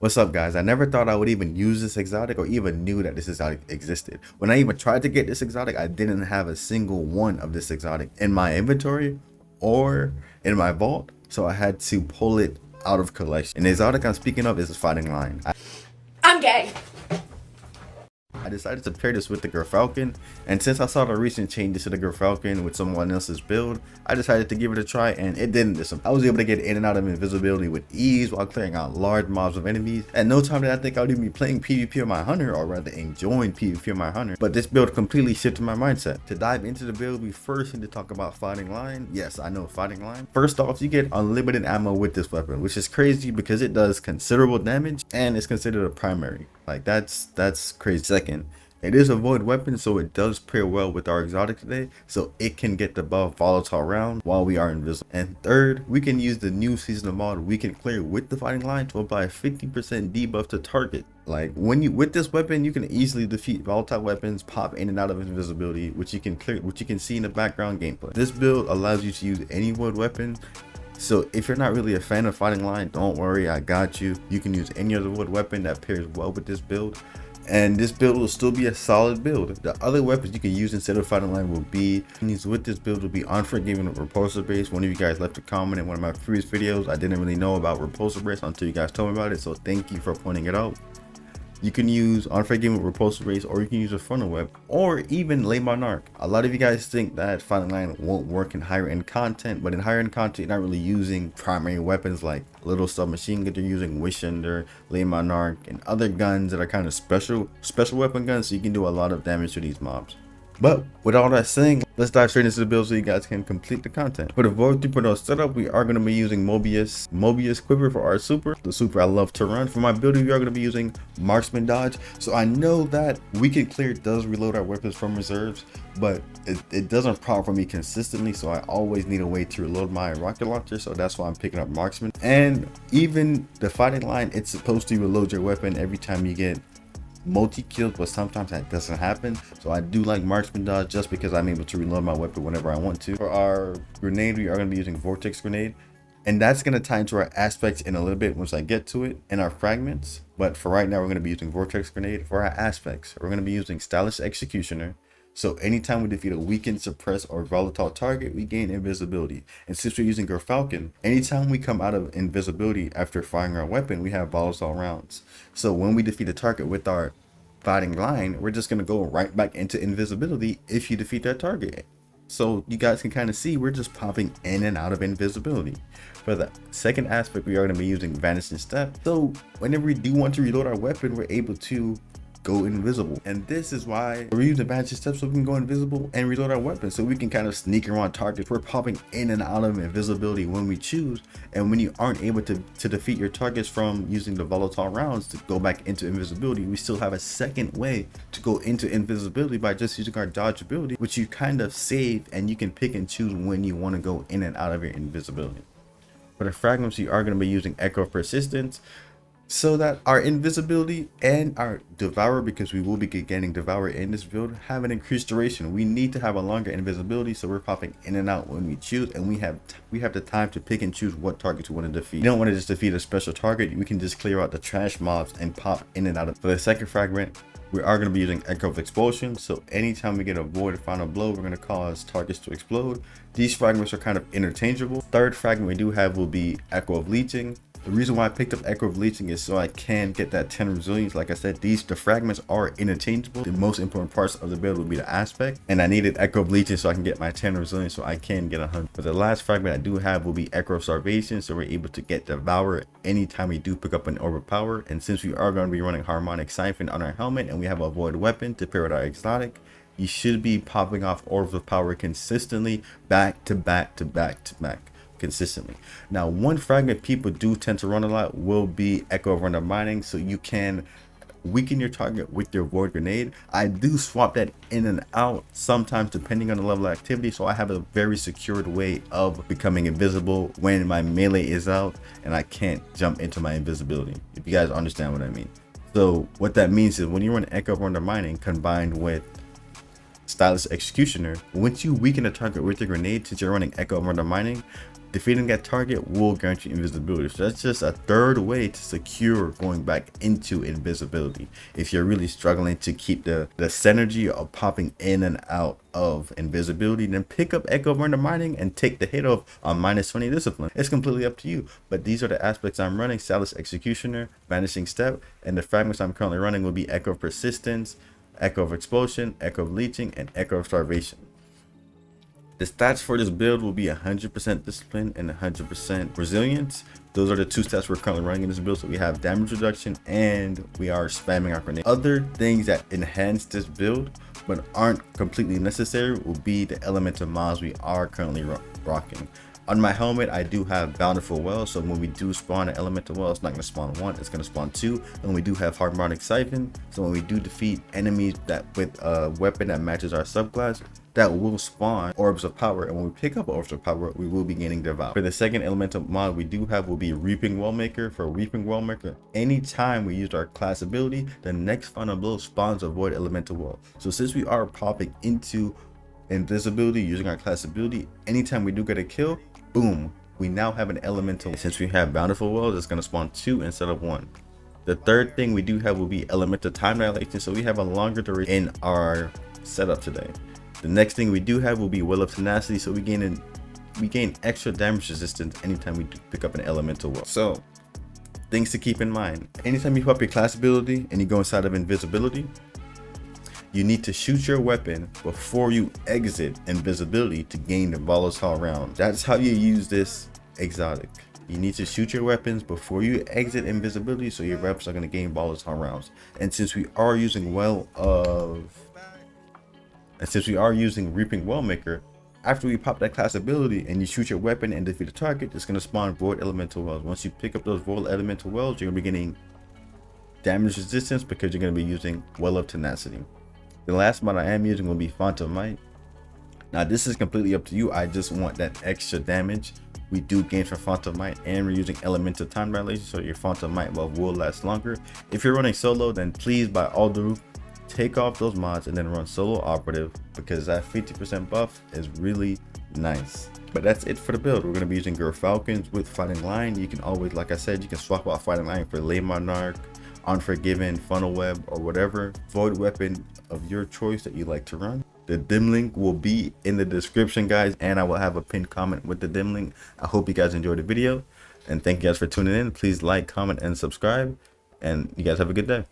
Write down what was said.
What's up, guys? I never thought I would even use this exotic or even knew that this exotic existed. When I even tried to get this exotic, I didn't have a single one of this exotic in my inventory or in my vault, so I had to pull it out of collection. And the exotic I'm speaking of is a fighting lion. I'm gay. I decided to pair this with the Gerfalcon, and since I saw the recent changes to the Gerfalcon with someone else's build, I decided to give it a try, and it didn't disappoint. I was able to get in and out of invisibility with ease while clearing out large mobs of enemies. At no time did I think I would even be playing PvP on my hunter, or rather enjoying PvP on my hunter, but this build completely shifted my mindset. To dive into the build, we first need to talk about Fighting Lion. Yes, I know, Fighting Lion. First off, you get unlimited ammo with this weapon, which is crazy because it does considerable damage and it's considered a primary. Like that's crazy. Second, it is a void weapon, so it does pair well with our exotic today, so it can get the buff volatile round while we are invisible. And third, we can use the new seasonal mod we can clear with the Fighting Lion to apply a 50% debuff to target. Like with this weapon, you can easily defeat volatile weapons, pop in and out of invisibility, which you can see in the background gameplay. This build allows you to use any void weapon. So if you're not really a fan of Fighting Lion, don't worry, I got you. You can use any other wood weapon that pairs well with this build, and this build will still be a solid build. The other weapons you can use instead of Fighting Lion will be, with this build will be Unforgiving with Repulsor Base. One of you guys left a comment in one of my previous videos. I didn't really know about Repulsor Base until you guys told me about it, so thank you for pointing it out. You can use Unforgiving with Repulsor Race, or you can use a Frontal Web, or even Le Monarch. A lot of you guys think that Fighting Lion won't work in higher end content, but in higher end content, you're not really using primary weapons like little submachine gun. You're using Wishender, Le Monarch, and other guns that are kind of special weapon guns, so you can do a lot of damage to these mobs. But with all that saying, let's dive straight into the build so you guys can complete the content. For the Evorr 3.0 setup, we are going to be using Mobius Quiver for our super, the super I love to run. For my build, we are going to be using Marksman Dodge. So I know that Weekend Clear does reload our weapons from reserves, but it doesn't prop for me consistently, so I always need a way to reload my rocket launcher, so that's why I'm picking up Marksman. And even the Fighting Lion, it's supposed to reload your weapon every time you get multi-kills, but sometimes that doesn't happen, so I do like Marksman Dodge just because I'm able to reload my weapon whenever I want to. For our grenade, we are going to be using Vortex Grenade, and that's going to tie into our aspects in a little bit once I get to it, and our fragments. But for right now, we're going to be using Vortex Grenade. For our aspects, we're going to be using Stylish Executioner. So anytime we defeat a weakened, suppressed, or volatile target, we gain invisibility. And since we're using Gerfalcon, anytime we come out of invisibility after firing our weapon, we have volatile rounds. So when we defeat a target with our Fighting Lion, we're just going to go right back into invisibility if you defeat that target. So you guys can kind of see we're just popping in and out of invisibility. For the second aspect, we are going to be using Vanishing Step. So whenever we do want to reload our weapon, we're able to go invisible, and this is why we're using Vanishing Step, so we can go invisible and reload our weapon, so we can kind of sneak around targets. We're popping in and out of invisibility when we choose, and when you aren't able to defeat your targets from using the volatile rounds to go back into invisibility, we still have a second way to go into invisibility by just using our dodge ability, which you kind of save, and you can pick and choose when you want to go in and out of your invisibility. For the fragments, you are going to be using Echo of Persistence, so that our invisibility and our Devour, because we will be getting Devour in this build, have an increased duration. We need to have a longer invisibility, so we're popping in and out when we choose, and we have the time to pick and choose what targets we want to defeat. You don't want to just defeat a special target. We can just clear out the trash mobs and pop in and out of. For the second fragment, we are going to be using Echo of Expulsion, so anytime we get a void final blow, we're going to cause targets to explode. These fragments are kind of interchangeable. Third fragment we do have will be Echo of Leeching. The reason why I picked up Echo of Leeching is so I can get that 10 resilience. Like I said, the fragments are interchangeable. The most important parts of the build will be the aspect, and I needed Echo of Leeching so I can get my 10 resilience, so I can get 100. But the last fragment I do have will be Echo of Starvation, so we're able to get Devour anytime we do pick up an Orb of Power. And since we are going to be running Harmonic Siphon on our helmet, and we have a void weapon to pair with our exotic, you should be popping off Orbs of Power consistently, back to back to back to back. Consistently. Now, one fragment people do tend to run a lot will be Echo of Undermining, so you can weaken your target with your Void Grenade. I do swap that in and out sometimes depending on the level of activity, so I have a very secured way of becoming invisible when my melee is out and I can't jump into my invisibility, if you guys understand what I mean. So what that means is when you run Echo of Undermining combined with Stylish Executioner, once you weaken a target with your grenade, since you're running Echo of Undermining, Defeating that target will guarantee invisibility. So that's just a third way to secure going back into invisibility. If you're really struggling to keep the synergy of popping in and out of invisibility, then pick up Echo Burner Mining and take the hit off on -20 discipline. It's completely up to you. But these are the aspects I'm running: Salus Executioner, Vanishing Step, and the fragments I'm currently running will be Echo of Persistence, Echo of Explosion, Echo of Leeching, and Echo of Starvation. The stats for this build will be 100% discipline and 100% resilience. Those are the two stats we're currently running in this build. So we have damage reduction and we are spamming our grenade. Other things that enhance this build but aren't completely necessary will be the elemental mods we are currently rocking. On my helmet, I do have Bountiful Well, so when we do spawn an elemental well, it's not going to spawn one, it's going to spawn two. And we do have Harmonic Siphon, so when we do defeat enemies that with a weapon that matches our subclass, that will spawn Orbs of Power, and when we pick up Orbs of Power, we will be gaining Devour. For the second elemental mod we do have will be Reaping Wellmaker. For Reaping Wellmaker, anytime we use our class ability, the next final blow spawns a Void Elemental Well. So since we are popping into invisibility using our class ability, anytime we do get a kill, boom, we now have an elemental. Since we have Bountiful Wells, it's going to spawn 2 instead of 1. The third thing we do have will be Elemental Time Dilation, so we have a longer duration in our setup today. The next thing we do have will be Well of Tenacity, so we gain extra damage resistance anytime we do pick up an elemental well. So things to keep in mind: anytime you pop your class ability and you go inside of invisibility, you need to shoot your weapon before you exit invisibility to gain the volatile round. That's how you use this exotic. You need to shoot your weapons before you exit invisibility, so your reps are going to gain volatile rounds. And since we are using Reaping Wellmaker, after we pop that class ability and you shoot your weapon and defeat a target, it's going to spawn Void Elemental Wells. Once you pick up those Void Elemental Wells, you're going to be getting damage resistance because you're going to be using Well of Tenacity. The last mod I am using will be Font of Might. Now this is completely up to you. I just want that extra damage we do gain from Font of Might, and we're using Elemental Time Dilation, so your Font of Might will last longer. If you're running solo, then please, by all due, take off those mods and then run solo operative, because that 50% buff is really nice. But that's it for the build. We're going to be using Gerfalcons with Fighting Lion. You can always, like I said, you can swap out Fighting Lion for Lay Monarch, Unforgiven, Funnel Web, or whatever void weapon of your choice that you like to run. The dim link will be in the description, guys, and I will have a pinned comment with the dim link. I hope you guys enjoyed the video, and thank you guys for tuning in. Please like, comment, and subscribe, and you guys have a good day.